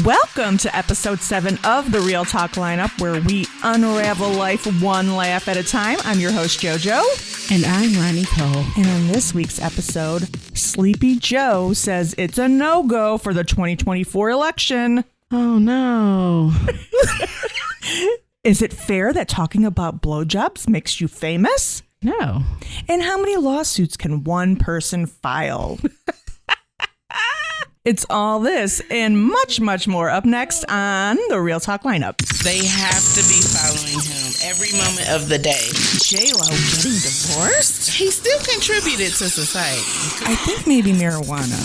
Welcome to episode 7 of the Real Talk Lineup, where we unravel life one laugh at a time. I'm your host, JoJo. And I'm Ronnie Cole. And on this week's episode, Sleepy Joe says it's a no-go for the 2024 election. Oh, no. Is it fair that talking about blowjobs makes you famous? No. And how many lawsuits can one person file? It's all this and much, much more up next on the Real Talk Lineup. They have to be following him every moment of the day. J-Lo getting divorced? He still contributed to society. I think maybe marijuana.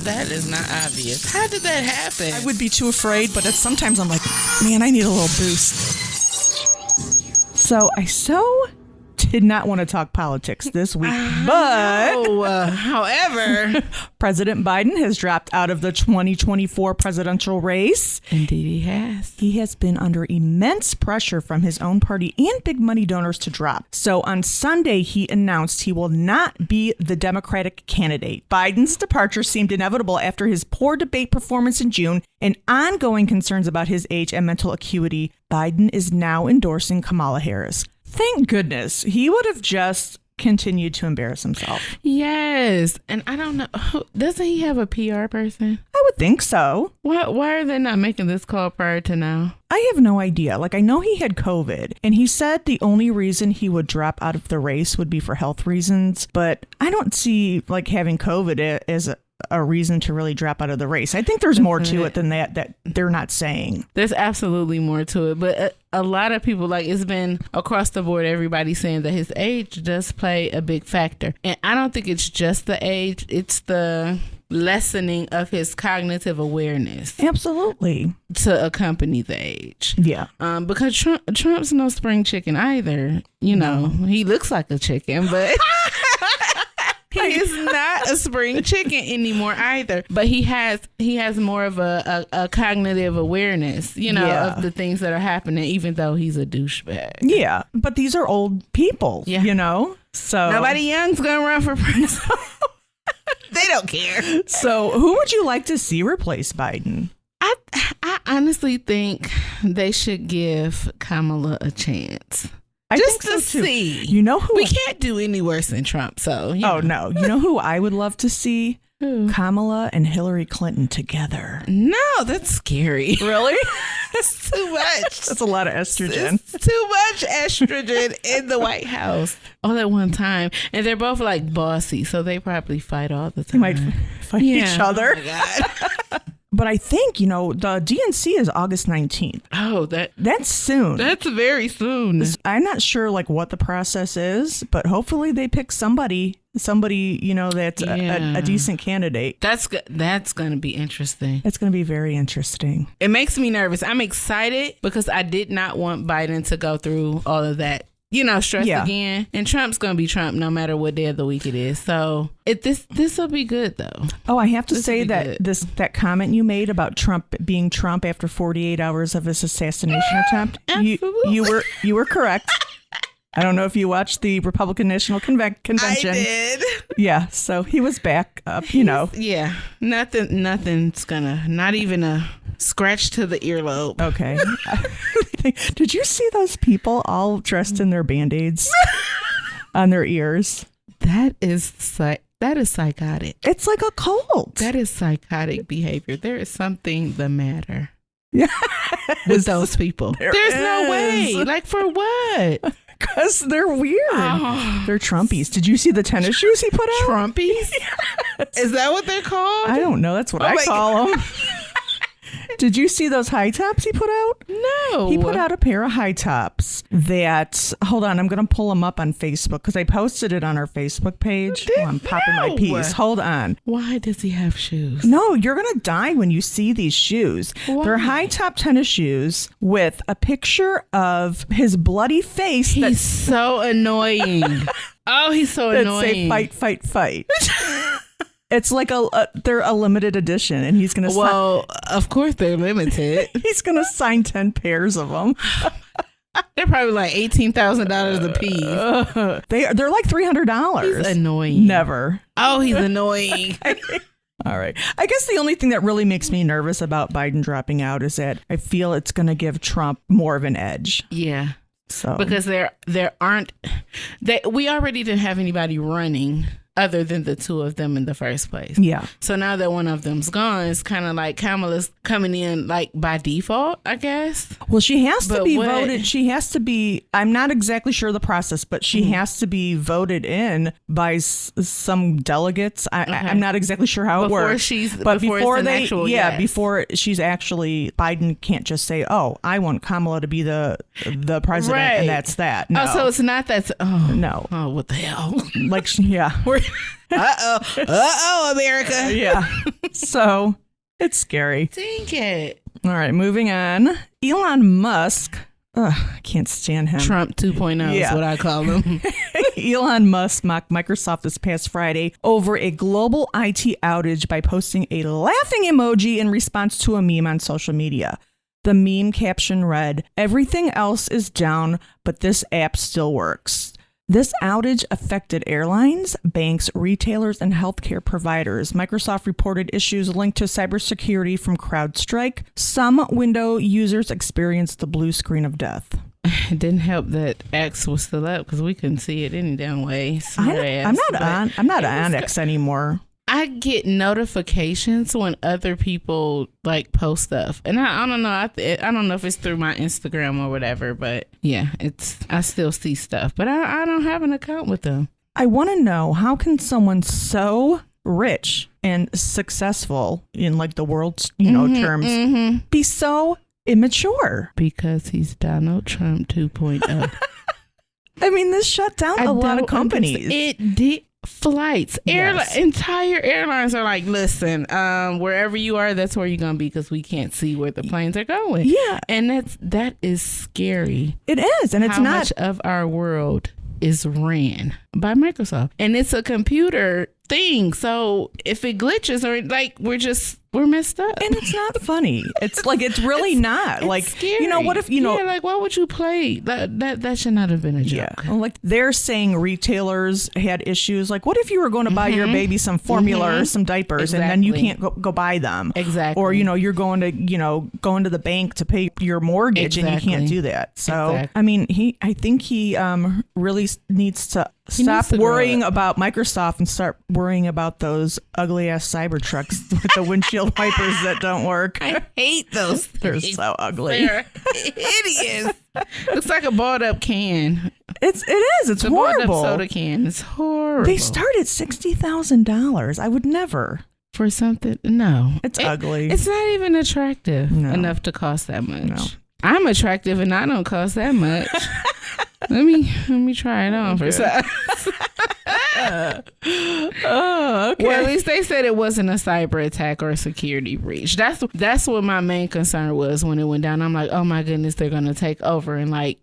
That is not obvious. How did that happen? I would be too afraid, but sometimes I'm like, man, I need a little boost. So I did not want to talk politics this week, but however, President Biden has dropped out of the 2024 presidential race. Indeed he has. He has been under immense pressure from his own party and big money donors to drop. So on Sunday, he announced he will not be the Democratic candidate. Biden's departure seemed inevitable after his poor debate performance in June and ongoing concerns about his age and mental acuity. Biden is now endorsing Kamala Harris. Thank goodness. He would have just continued to embarrass himself. Yes. And I don't know. Doesn't he have a PR person? I would think so. Why are they not making this call prior to now? I have no idea. I know he had COVID, and he said the only reason he would drop out of the race would be for health reasons. But I don't see having COVID as a reason to really drop out of the race. I think there's more to it than that they're not saying. There's absolutely more to it, but a lot of people, it's been across the board, everybody saying that his age does play a big factor. And I don't think it's just the age, it's the lessening of his cognitive awareness. Absolutely. To accompany the age. Yeah. Because Trump's no spring chicken either. No. He looks like a chicken, but he is not a spring chicken anymore either. But he has more of a cognitive awareness, of the things that are happening, even though he's a douchebag. Yeah. But these are old people, So nobody young's going to run for president. They don't care. So who would you like to see replace Biden? I honestly think they should give Kamala a chance. I just think to so too. see. You know who? We can't do any worse than Trump. So. Oh, no. You know who I would love to see? Who? Kamala and Hillary Clinton together. No, that's scary. Really? That's too much. That's a lot of estrogen. It's too much estrogen in the White House all at one time. And they're both bossy, so they probably fight all the time. They might fight each other. Oh my God. But I think, the DNC is August 19th. Oh, that's soon. That's very soon. I'm not sure what the process is, but hopefully they pick somebody, that's a decent candidate. That's going to be interesting. It's going to be very interesting. It makes me nervous. I'm excited because I did not want Biden to go through all of that. Stress again. And Trump's going to be Trump no matter what day of the week it is. So this will be good, though. Oh, I have to say that that comment you made about Trump being Trump after 48 hours of his assassination attempt, you were correct. I don't know if you watched the Republican National Convention. I did. Yeah, so he was back up, Yeah, nothing's gonna, not even a scratch to the earlobe. Okay. Did you see those people all dressed in their Band-Aids on their ears? That is psychotic. It's like a cult. That is psychotic behavior. There is something the matter with those people. There's no way. For what? Because they're weird. Oh. They're Trumpies. Did you see the tennis shoes he put out? Trumpies? Yes. Is that what they're called? I don't know. That's what I call them. Did you see those high tops he put out? No. He put out a pair of high tops that, hold on, I'm going to pull them up on Facebook because I posted it on our Facebook page. Oh, I'm popping my piece. Hold on. Why does he have shoes? No, you're going to die when you see these shoes. Why? They're high top tennis shoes with a picture of his bloody face. He's so annoying. Oh, he's so annoying. That say fight, fight, fight. It's they're a limited edition, and he's going to Well, of course they're limited. He's going to sign 10 pairs of them. They're probably $18,000 a piece. They're $300. He's annoying. Never. Oh, he's annoying. All right. I guess the only thing that really makes me nervous about Biden dropping out is that I feel it's going to give Trump more of an edge. Yeah. So Because we already didn't have anybody running other than the two of them in the first place. yeah. So now that one of them's gone, it's kind of like Kamala's coming in like by default, I guess. Well, she has to But be what- voted. She has to be. I'm not exactly sure the process, but she has to be voted in by some delegates. I'm not exactly sure how Before it works. she's- but before it's an actual yes. before she's actually Biden can't just say, "Oh, I want Kamala to be the president," Right. and that's that. No, Oh, so it's not that. no. Oh, what the hell? Like yeah, America. yeah. So it's scary. Dang it. All right, moving on. Elon Musk. Ugh, I can't stand him. Trump 2.0 Yeah. is what I call him. Elon Musk mocked Microsoft this past Friday over a global IT outage by posting a laughing emoji in response to a meme on social media. The meme caption read, "Everything else is down, but this app still works." This outage affected airlines, banks, retailers, and healthcare providers. Microsoft reported issues linked to cybersecurity from CrowdStrike. Some window users experienced the blue screen of death. It didn't help that X was still up because we couldn't see it any damn way. I'm not on X anymore. I get notifications when other people like post stuff, and I don't know. I don't know if it's through my Instagram or whatever, but yeah, I still see stuff, but I don't have an account with them. I want to know, how can someone so rich and successful in like the world's terms be so immature? Because he's Donald Trump 2.0. I mean, this shut down a lot of companies. It did. Flights, Yes. entire airlines are like, listen, wherever you are, that's where you're gonna be because we can't see where the planes are going. Yeah, And that is scary. it is, and it's How not. much of our world is ran by Microsoft, and it's a computer thing. So if it glitches or like we're messed up. And it's not funny. It's like it's really not. It's Like scary. what if Yeah, like why would you play that should not have been a Yeah, joke. well, like they're saying retailers had issues. Like, what if you were going to buy your baby some formula or some diapers, and then you Exactly. can't go buy them? Exactly. Or you're going to the bank to pay your mortgage, and you can't Exactly. do that. So Exactly. I mean, I think he really needs to stop to grow worrying up. about Microsoft and start worrying about those ugly ass cyber trucks with the windshield wipers that don't work. I hate those. They're things. so ugly. They're hideous. Looks like a balled up can. It is. It's The balled horrible. up soda can. It's horrible. They start at $60,000. I would never. for something. No, It's ugly. It's not even attractive No. enough to cost that much. No. I'm attractive and I don't cost that much. let me try it on for size. Oh, okay. Well, at least they said it wasn't a cyber attack or a security breach. That's what my main concern was when it went down. I'm like, oh my goodness, they're gonna take over and like,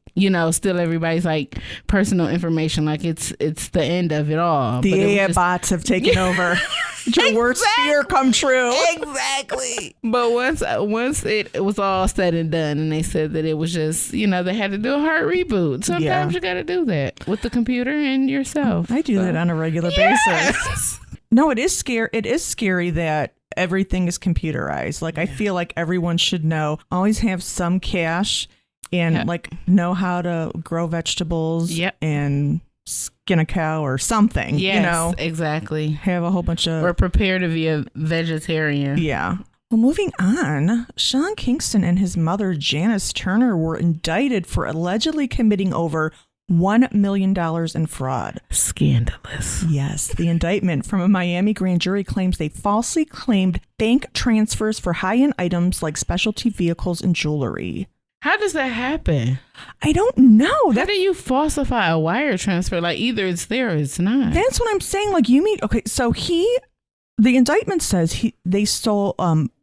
steal everybody's like personal information. Like it's the end of it all. The But it was AI just- bots have taken over. Your worst fear come true. Exactly. But once it was all said and done, and they said that it was just, they had to do a hard reboot. Sometimes Yeah. you got to do that with the computer and yourself. I do that on a regular basis. No, it is scary. It is scary that everything is computerized. Like I feel like everyone should always have some cash and Yep. like know how to grow vegetables Yep. and skin a cow or something. Yes, exactly. Have a whole bunch of Or prepare to be a vegetarian. Yeah. Well, moving on, Sean Kingston and his mother, Janice Turner, were indicted for allegedly committing over $1 million in fraud. Scandalous. Yes, the indictment from a Miami grand jury claims they falsely claimed bank transfers for high-end items like specialty vehicles and jewelry. How does that happen? I don't know. How do you falsify a wire transfer? Like either it's there or it's not. That's what I'm saying. Like you mean, okay, so the indictment says they stole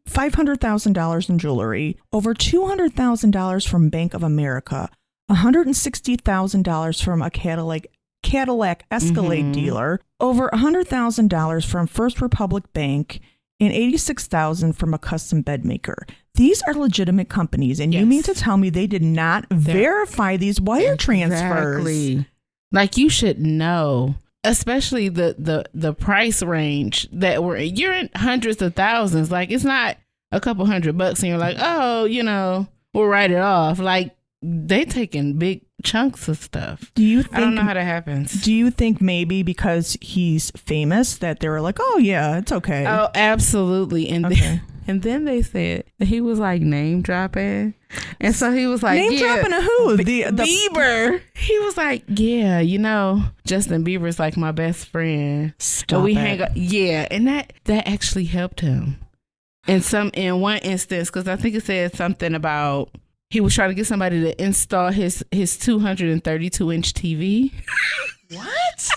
$500,000 in jewelry, over $200,000 from Bank of America, $160,000 from a Cadillac Escalade dealer, over $100,000 from First Republic Bank, and $86,000 from a custom bed maker. These are legitimate companies, and you Yes. mean to tell me they did not verify these wire transfers? Exactly. Like you should know especially the price range that you're in hundreds of thousands. Like, it's not a couple $100 and you're like, oh, we'll write it off. Like, they taking big chunks of stuff. Do you think, I don't know how that happens. Do you think maybe because he's famous that they were like, oh yeah, it's okay? Oh, absolutely. And Okay. then they said that he was like name dropping. And so he was like, Name dropping a who? The Bieber. He was like, yeah, Justin Bieber's like my best friend. Stop we it. hang out. Yeah, and that actually helped him. In one instance, because I think it said something about he was trying to get somebody to install his 232-inch TV. What?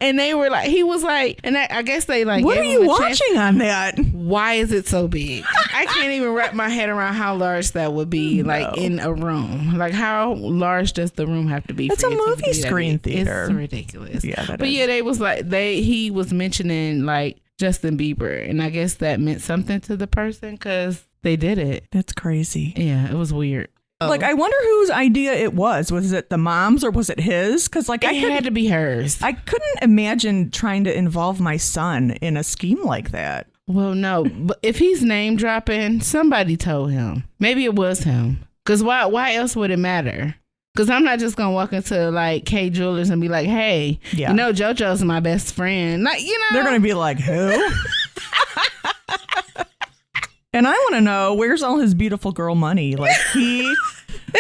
And they were like, he was like, and I guess they like, What are gave you him a chance. watching on that? Why is it so big? I can't even wrap my head around how large that would be, like in a room. Like, how large does the room have to be? It's for a it to movie be that screen big? theater. It's ridiculous. Yeah, but yeah, they was like he was mentioning like Justin Bieber, and I guess that meant something to the person because they did it. That's crazy. Yeah, it was weird. Like, I wonder whose idea it was. Was it the mom's or was it his? Because like It had to be hers. I couldn't imagine trying to involve my son in a scheme like that. Well, no, but if he's name dropping, somebody told him. Maybe it was him. Because why else would it matter? Because I'm not just going to walk into like K Jewelers and be like, hey, Yeah. JoJo's my best friend. Like, They're going to be like, who? And I want to know, where's all his beautiful girl money? Like, he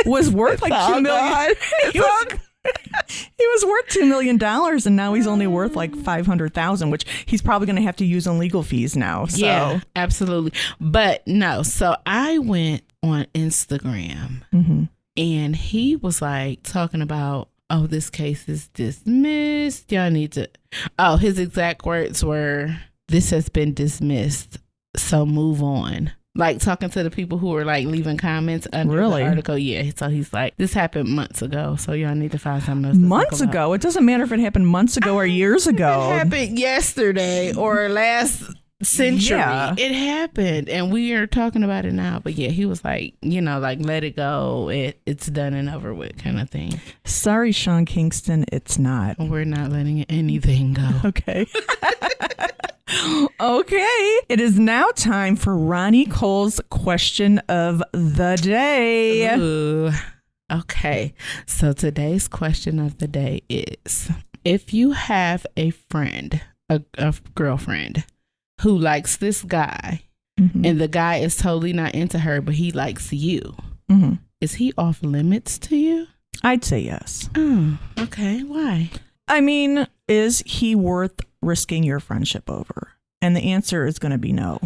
was worth like $2 million. He was worth $2 million, and now he's only worth like $500,000, which he's probably going to have to use on legal fees now. So. Yeah, absolutely. But no, so I went on Instagram and he was like talking about, oh, this case is dismissed. Y'all need to. Oh, his exact words were, this has been dismissed. So move on. Like talking to the people who were like leaving comments under Really? the article. Yeah. So he's like, this happened months ago. So y'all need to find something else to Months talk about. ago. It doesn't matter if it happened months ago or years ago. It happened yesterday or last century. Yeah. It happened. And we are talking about it now. But yeah, he was like, like, let it go. It's done and over with kind of thing. Sorry, Sean Kingston, it's not. We're not letting anything go. Okay. Okay. It is now time for Ronnie Cole's question of the day. Ooh. Okay. So today's question of the day is, if you have a friend, a girlfriend who likes this guy and the guy is totally not into her, but he likes you, is he off limits to you? I'd say yes. Oh, okay. Why? I mean, is he worth risking your friendship over? And the answer is going to be no.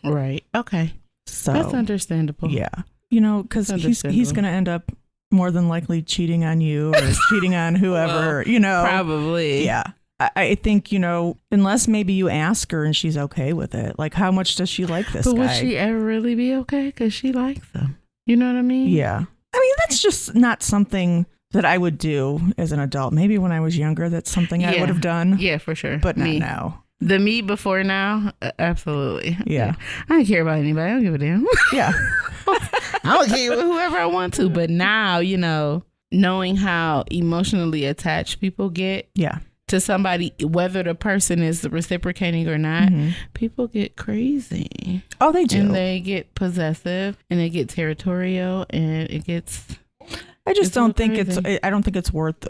Right. Okay. So That's understandable. yeah, because That's he's understandable. going to end up more than likely cheating on you or cheating on whoever. Probably. Yeah. I think, unless maybe you ask her and she's okay with it. Like, how much does she like this But guy? would she ever really be okay? Because she likes him. You know what I mean? Yeah. I mean, that's just not something that I would do as an adult. Maybe when I was younger, that's something I Yeah. would have done. Yeah, for sure. But not Me. now. The me before now, absolutely. Yeah. I don't care about anybody. I don't give a damn. Yeah. I don't care with whoever I want to. But now, knowing how emotionally attached people get Yeah. to somebody, whether the person is reciprocating or not, people get crazy. Oh, they do. And they get possessive and they get territorial and it gets I just it's don't real think crazy. I don't think it's worth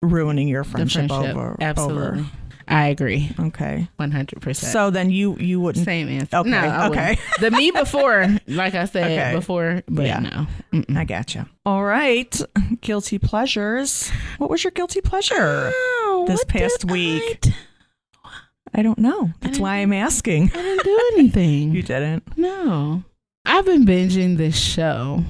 ruining your the friendship, friendship. over. Absolutely. I agree. Okay. 100%. So then you wouldn't. Same answer. Okay, No, I okay. wouldn't. The me before, like I said Okay. before, but Yeah. no. Mm-mm. I gotcha. All right. Guilty pleasures. What was your guilty pleasure Oh, this what past did week? I don't know. That's why I'm asking. I didn't do anything. You didn't. No. I've been binging this show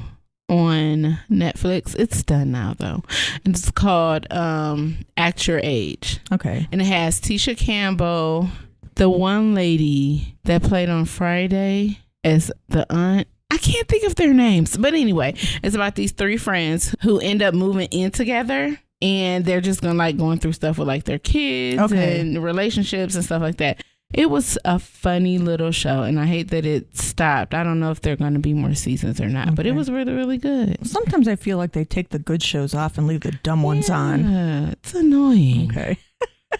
on Netflix. It's done now though. And it's called Act Your Age. Okay. And it has Tisha Campbell, the one lady that played on Friday as the aunt. I can't think of their names. But anyway, it's about these three friends who end up moving in together. And they're just going through stuff with like their kids Okay. and relationships and stuff like that. It was a funny little show, and I hate that it stopped. I don't know if there are going to be more seasons or not, but it Okay. was really, really good. Sometimes I feel like they take the good shows off and leave the dumb ones on. Yeah, it's annoying. Okay.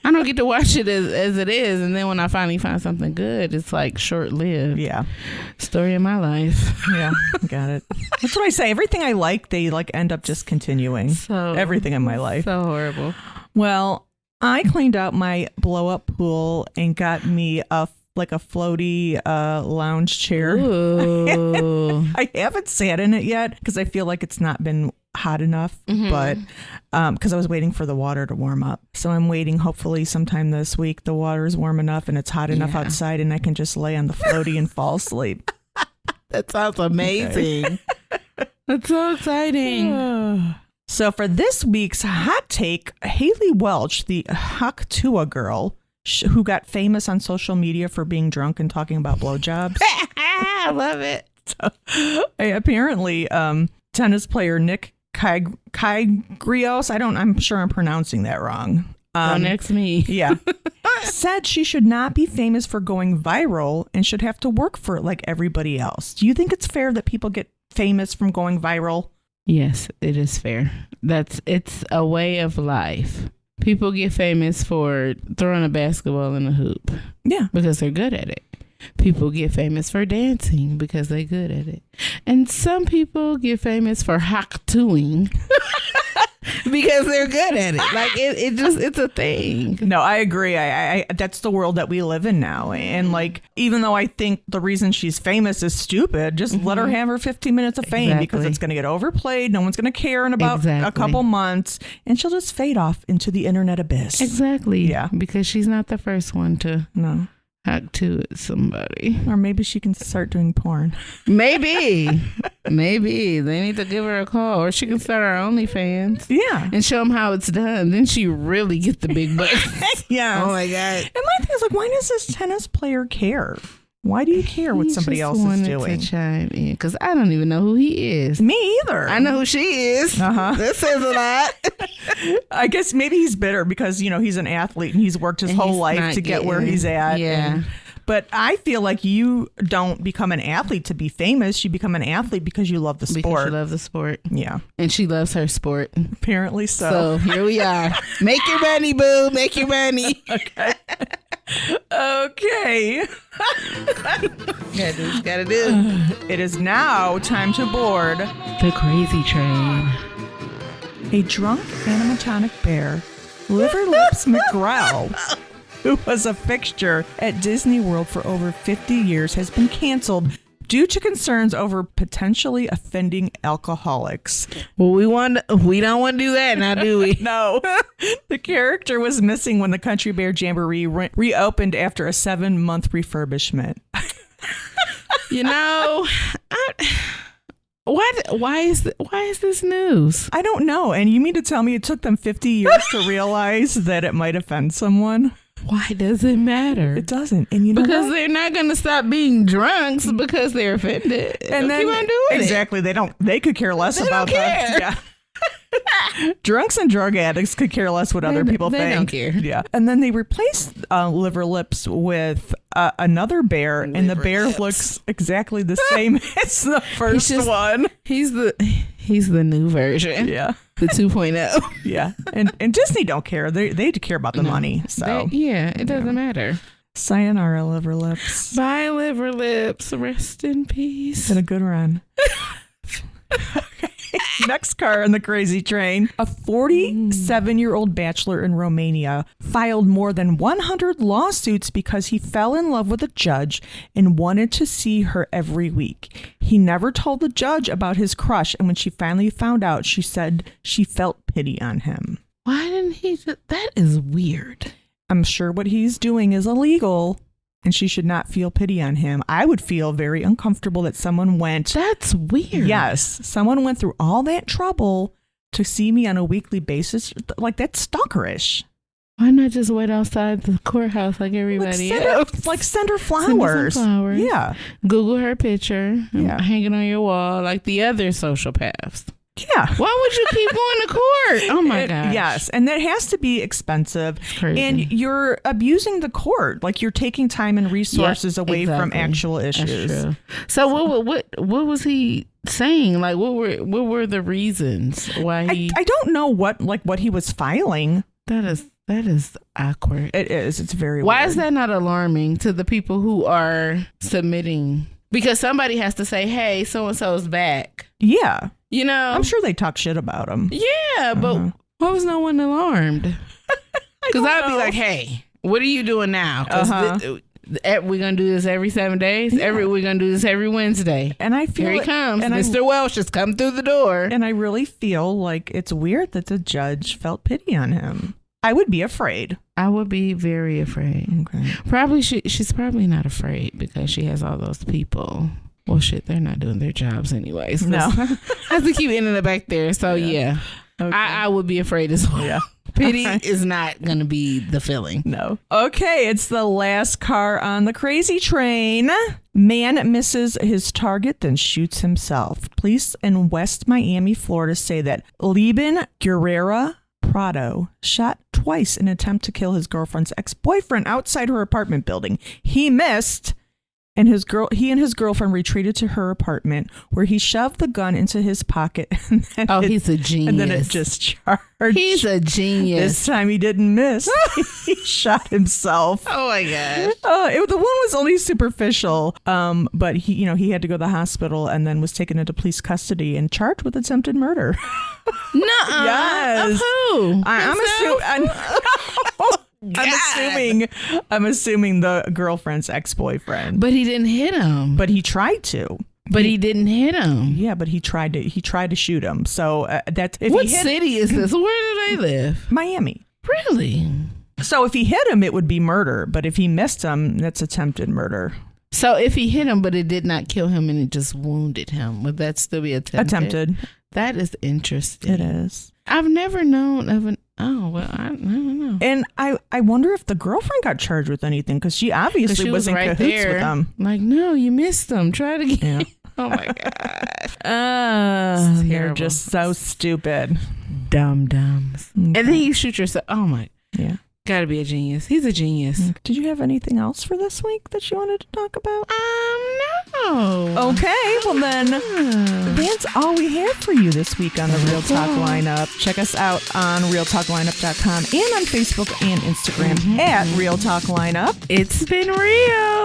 I don't get to watch it as it is, and then when I finally find something good, it's like short lived. Yeah. Story of my life. Yeah. Got it. That's what I say. Everything I like, they like end up just continuing. So Everything in my life. so horrible. Well, I cleaned out my blow up pool and got me a floaty lounge chair. Ooh. I haven't sat in it yet because I feel like it's not been hot enough, but because I was waiting for the water to warm up. So I'm waiting, hopefully sometime this week the water is warm enough and it's hot enough outside and I can just lay on the floaty and fall asleep. That sounds amazing. That's so exciting. So for this week's hot take, Haley Welch, the Haktua girl, who got famous on social media for being drunk and talking about blowjobs. I love it. Apparently, tennis player Nick Kyrgios, I'm sure I'm pronouncing that wrong. Next me. Yeah. Said she should not be famous for going viral and should have to work for it like everybody else. Do you think it's fair that people get famous from going viral? Yes, it is fair. It's a way of life. People get famous for throwing a basketball in a hoop. Yeah. Because they're good at it. People get famous for dancing because they're good at it. And some people get famous for hack-toing because they're good at it. Like it's a thing. No, I agree. I that's the world that we live in now. And like, even though I think the reason she's famous is stupid, just let her have her 15 minutes of fame because it's going to get overplayed. No one's going to care in about a couple months and she'll just fade off into the internet abyss. Exactly. Yeah. Because she's not the first one to hack to somebody. Or maybe she can start doing porn. Maybe they need to give her a call, or she can start her OnlyFans. Yeah, and show them how it's done. Then she really get the big bucks. Yeah. Oh my god. And my thing is like, why does this tennis player care? Why do you care what somebody else is doing? To chime in because I don't even know who he is. Me either. I know who she is. That says a lot. I guess maybe he's bitter because he's an athlete and he's worked his whole life to get where he's at. Yeah. But I feel like you don't become an athlete to be famous. You become an athlete because you love the sport. Because you love the sport. Yeah. And she loves her sport. Apparently so. So here we are. Make your money, boo. Make your money. Okay. Okay. Gotta do what you gotta do. It is now time to board the crazy train. A drunk animatronic bear, Liverlips McGraw, who was a fixture at Disney World for over 50 years, has been canceled due to concerns over potentially offending alcoholics. Well, we don't want to do that now, do we? No. The character was missing when the Country Bear Jamboree reopened after a 7-month refurbishment. Why is this news? I don't know. And you mean to tell me it took them 50 years to realize that it might offend someone? Why does it matter? It doesn't. And you know because what? they're not going to stop being drunks because they're offended. And then keep on doing exactly. They could care less about that. Yeah. Drunks and drug addicts could care less what other people think. They don't care. Yeah. And then they replaced Liverlips with another bear, and the bear looks exactly the same as the first one. He's the new version. Yeah. The 2.0. Yeah. And Disney don't care. They care about the money. So it doesn't matter. Sayonara, Liverlips. Bye, Liverlips. Rest in peace. It's been a good run. Okay. Next car on the crazy train. A 47-year-old bachelor in Romania filed more than 100 lawsuits because he fell in love with a judge and wanted to see her every week. He never told the judge about his crush, and when she finally found out, she said she felt pity on him. Why didn't he? That is weird. I'm sure what he's doing is illegal, and she should not feel pity on him. I would feel very uncomfortable that someone went. That's weird. Yes. Someone went through all that trouble to see me on a weekly basis. Like, that's stalkerish. Why not just wait outside the courthouse like everybody else? Send her flowers. Send her flowers. Yeah. Google her picture. Yeah. Hang it on your wall like the other sociopaths. Yeah. Why would you keep going to court? Oh my gosh. Yes. And that has to be expensive. It's crazy. And you're abusing the court. Like, you're taking time and resources away from actual issues. That's true. So what was he saying? Like, what were the reasons why he? I don't know what he was filing. That is That is awkward. It is. It's very Why weird. is that not alarming to the people who are submitting? Because somebody has to say, hey, so-and-so is back. Yeah. You know? I'm sure they talk shit about him. Yeah, but why was no one alarmed? Because I'd be know. like, hey, what are you doing now? Because we're going to do this every 7 days. We're going to do this every Wednesday. And I feel Here he it- comes. and Mr. Welsh has come through the door. And I really feel like it's weird that the judge felt pity on him. I would be afraid. I would be very afraid. Okay. Probably she's probably not afraid because she has all those people. Well, shit, they're not doing their jobs anyways. No. I have to keep ending it back there. So yeah, Okay. I would be afraid as well. Yeah. Pity Okay. is not going to be the feeling. No. Okay, it's the last car on the crazy train. Man misses his target, then shoots himself. Police in West Miami, Florida say that Liban Guerrera Prado shot twice in an attempt to kill his girlfriend's ex-boyfriend outside her apartment building. He missed, and he and his girlfriend retreated to her apartment, where he shoved the gun into his pocket. And then He's a genius. And then it just charged. He's a genius. This time he didn't miss. He shot himself. Oh my gosh. The one was only superficial, but he had to go to the hospital and then was taken into police custody and charged with attempted murder. Nuh-uh. Yes. Of who? I'm assuming the girlfriend's ex-boyfriend. But he didn't hit him. But he tried to. But he didn't hit him. Yeah, but he tried to shoot him. So that's if What he hit city is this? Where do they live? Miami. Really? So if he hit him, it would be murder. But if he missed him, that's attempted murder. So if he hit him, but it did not kill him and it just wounded him, would that still be attempted? That is interesting. It is. I've never known of an. Oh well, I don't know. And I wonder if the girlfriend got charged with anything because she obviously She was in right cahoots there. with them. Like, no, you missed them. Try it again. Yeah. Oh my god. They're terrible. just so stupid. Dum-dums. And then you shoot yourself. Oh my. Yeah. Gotta be a genius. He's a genius. Did you have anything else for this week that you wanted to talk about? No. Okay, well then, that's all we have for you this week on the Real Talk Lineup. Check us out on realtalklineup.com and on Facebook and Instagram at Real Talk Lineup. It's been real.